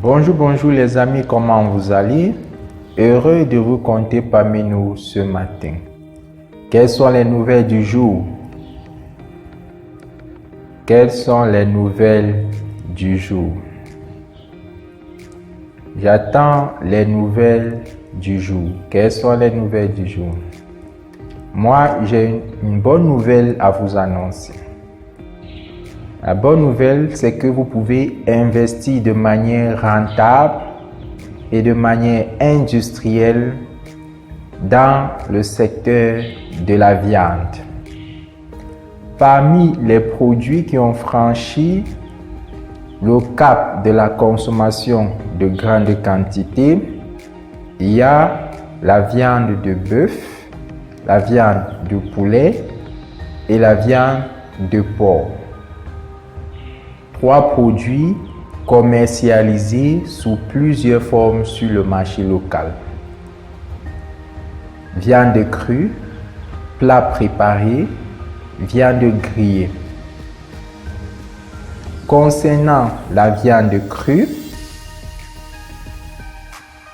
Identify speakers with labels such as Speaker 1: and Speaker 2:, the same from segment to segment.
Speaker 1: Bonjour les amis, comment vous allez? Heureux de vous compter parmi nous ce matin. Quelles sont les nouvelles du jour? Quelles sont les nouvelles du jour? J'attends les nouvelles du jour. Quelles sont les nouvelles du jour? Moi, j'ai une bonne nouvelle à vous annoncer. La bonne nouvelle, c'est que vous pouvez investir de manière rentable et de manière industrielle dans le secteur de la viande. Parmi les produits qui ont franchi le cap de la consommation de grandes quantités, il y a la viande de bœuf, la viande de poulet et la viande de porc. 3 produits commercialisés sous plusieurs formes sur le marché local. Viande crue, plat préparé, viande grillée. Concernant la viande crue,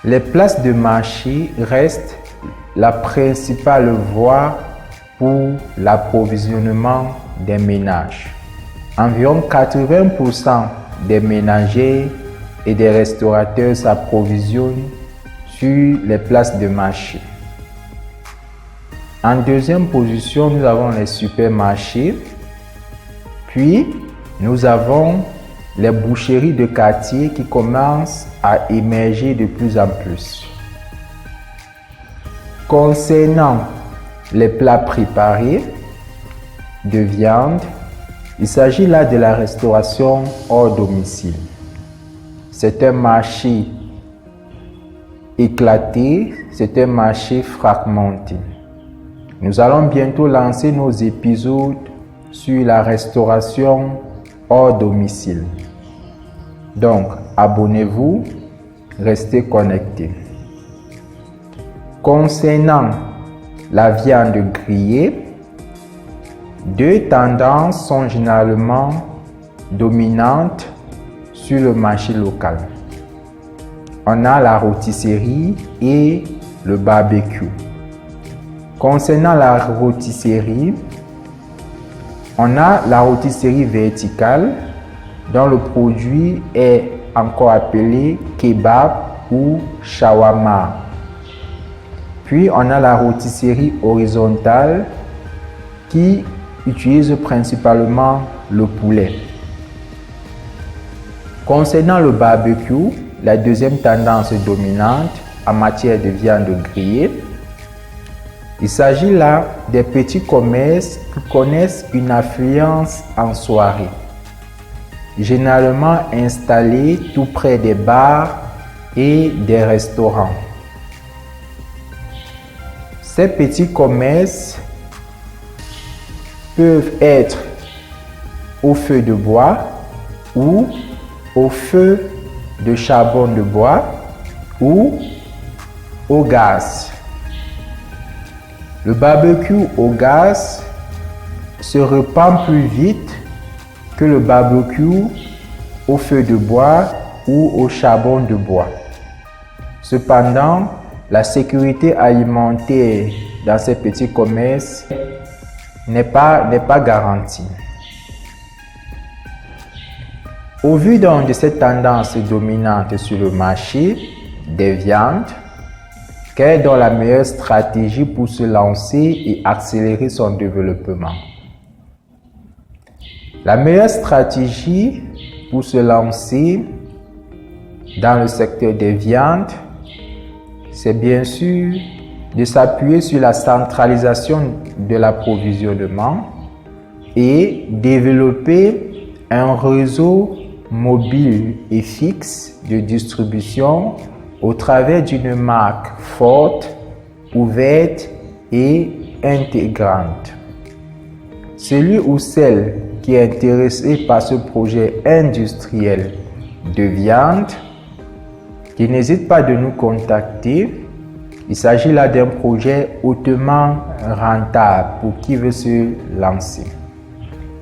Speaker 1: les places de marché restent la principale voie pour l'approvisionnement des ménages. Environ 80% des ménagers et des restaurateurs s'approvisionnent sur les places de marché. En deuxième position, nous avons les supermarchés. Puis, nous avons les boucheries de quartier qui commencent à émerger de plus en plus. Concernant les plats préparés de viande, il s'agit là de la restauration hors domicile. C'est un marché éclaté, c'est un marché fragmenté. Nous allons bientôt lancer nos épisodes sur la restauration hors domicile. Donc, abonnez-vous, restez connectés. Concernant la viande grillée, 2 tendances sont généralement dominantes sur le marché local. On a la rôtisserie et le barbecue. Concernant la rôtisserie, on a la rôtisserie verticale dont le produit est encore appelé kebab ou shawarma. Puis on a la rôtisserie horizontale qui utilise principalement le poulet. Concernant le barbecue, la deuxième tendance dominante en matière de viande grillée, il s'agit là des petits commerces qui connaissent une affluence en soirée, généralement installés tout près des bars et des restaurants. Ces petits commerces peuvent être au feu de bois ou au feu de charbon de bois ou au gaz. Le barbecue au gaz se répand plus vite que le barbecue au feu de bois ou au charbon de bois. Cependant, la sécurité alimentaire dans ces petits commerces n'est pas garantie. Au vu donc de cette tendance dominante sur le marché des viandes, quelle est donc la meilleure stratégie pour se lancer et accélérer son développement? La meilleure stratégie pour se lancer dans le secteur des viandes, c'est bien sûr de s'appuyer sur la centralisation de l'approvisionnement et développer un réseau mobile et fixe de distribution au travers d'une marque forte, ouverte et intégrante. Celui ou celle qui est intéressé par ce projet industriel de viande, qui n'hésite pas de nous contacter. Il s'agit là d'un projet hautement rentable pour qui veut se lancer.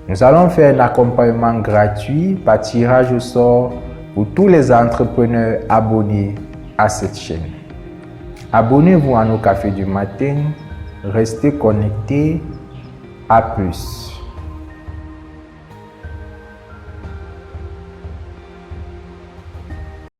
Speaker 1: Nous allons faire un accompagnement gratuit par tirage au sort pour tous les entrepreneurs abonnés à cette chaîne. Abonnez-vous à nos cafés du matin. Restez connectés. À plus.